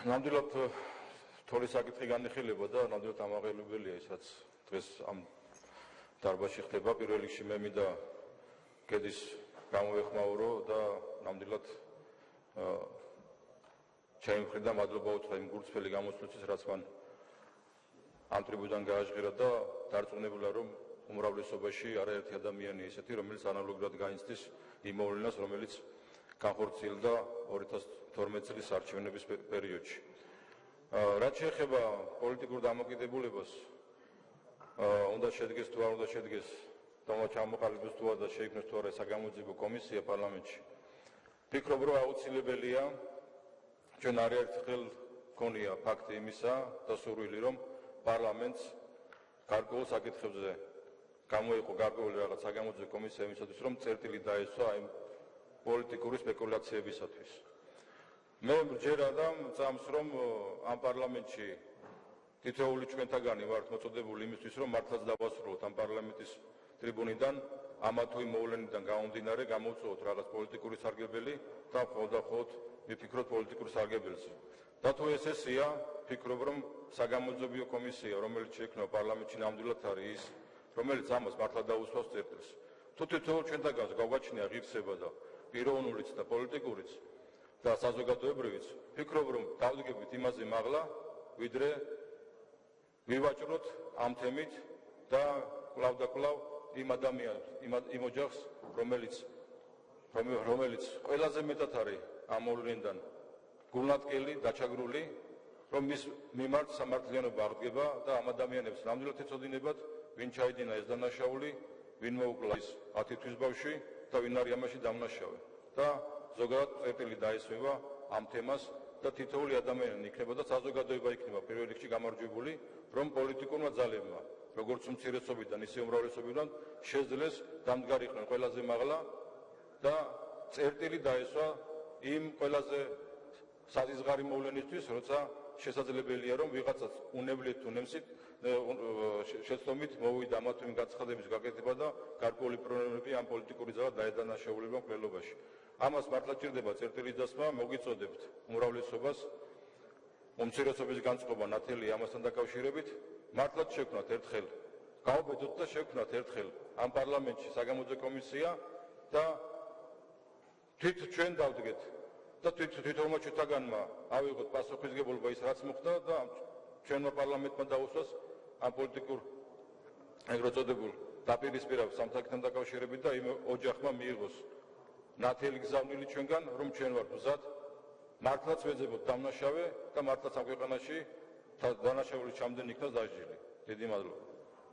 ნამდვილად თოლის საკითხი განიხილება და ნამდვილად ამაღლებელია ის, რაც დღეს ამ დარბაზში ხდება. პირველ რიგში მე მინდა გედის გამოვეხმაურო და ნამდვილად ჩემი მხრიდან მადლობა უთხრა იმ გულწრფელი გამოსვლისთვის, რაც მან ამ ტრიბუნიდან გააჟღერა და დარწმუნებულა, რომ უმრავლესობაში არაერთი ადამიანი ისეთი, რომელიც ანალოგიურად გაიცდის იმ მოვლენას, რომელიც განხორციელდა 2012 წლის არჩევნების პერიოდში. რაც შეეხება პოლიტიკურ დამოკიდებულებას, უნდა შედგეს თუ არ უნდა შედგეს ჩამოყალიბდეს თუ არა შეიქმნეს თუ არა საგამოძიებო კომისია პარლამენტში. ვფიქრობ, რომ აუცილებელია ჩვენ არაერთ ხელ გქონია ფაქტი იმისა და სურვილი, რომ პარლამენტს გარკვეულ საკითხებზე გამოიყო გარკვეული რაღაც საგამოძიებო კომისია იმისათვის, რომ წერტილი დაესვა იმ პოლიტიკური სპეკულაციებისათვის. მე მჯერა და მწამს, რომ ამ პარლამენტში თითოეული ჩვენთაგანი ვართ მოწოდებული იმისთვის, რომ მართლაც დავასრულოთ ამ პარლამენტის ტრიბუნიდან ამა თუ იმ მოვლენიდან გამომდინარე გამოვწოვოთ რაღაც პოლიტიკური სარგებელი და მხოლოდ ვიფიქროთ პოლიტიკურ სარგებელზე. და თუ ეს ესეა, ვფიქრობ, რომ საგამოძიებო კომისია, რომელიც შეიქმნა პარლამენტში, ნამდვილად არის ის, რომელიც ამას მართლა დაუსვავს წერტილს. თუ თითოეულ ჩვენთაგანს გავაჩნია ღირსება და პიროვნულიც და პოლიტიკურიც და საზოგადოებრივიც, ვფიქრობ, რომ დავდგებით იმაზე მაღლა, ვიდრე ვივაჭროთ ამ თემით და კვლავ და კვლავ იმ ადამიანს, იმ ოჯახს, რომელიც ყველაზე მეტად არის ამ მოვლენიდან გულნათკელი, დაჩაგრული, რომ მის მიმართ სამართლიანობა აღდგება და ამ ადამიანებს ნამდვილად ეცოდინებათ, ვინ ჩაიდინა ეს დანაშაული, ვინ მოუკლა ის 10 თვის ბავშვი და ვინ არის ამაში დამნაშავე. და ზოგადად წერტილი დაესვება ამ თემას და თითოეული ადამიანი იქნება და საზოგადოება იქნება პირველ რიგში გამარჯვებული, რომ პოლიტიკურმა ძალებმა, როგორც უმცირესობიდან, ისე უმრავლესობიდან შეძლეს დამდგარიყნენ ყველაზე მაღლა და წერტილი დაესვა იმ ყველაზე საზღარი მოვლენისთვის, როცა შესაძლებელია, რომ ვიღაცას უნებლიეთ თუ ნემსით შეცდომით მოვიდა ამა თუ იმ განცხადების გაკეთება და გარკვეული პრობლემები ამ პოლიტიკური ძალა დაედანაშაულებმა მკვლელობაში. ამას მართლა ჭირდება წერტილის დასმა, მოგიწოდებთ უმრავლესობას, უმცირესობის განწყობა ნათელი ამასთან დაკავშირებით, მართლაც შევქმნათ ერთხელ, გავუბედოთ და შევქმნათ ერთხელ ამ პარლამენტში საგამოძიებო კომისია და ჩვენ დავდგეთ და თვითონმა ჩვენთაგანმა ავიღოთ პასუხისმგებლობა ის, რაც მოხდა და ჩვენმა პარლამენტმა დაუსვას ამ პოლიტიკურ ეგრეთ წოდებულ დაპირისპირებულ სამსახურთან დაკავშირებით და იმ ოჯახმა მიიღოს ნათელი გზავნილი ჩვენგან, რომ ჩვენ ვართ მზად მართლაც ვეძებოთ დამნაშავე და მართლაც ამ ქვეყანაში დანაშაულის ჩამდენი იქნას დასჯილი. დიდი მადლობა.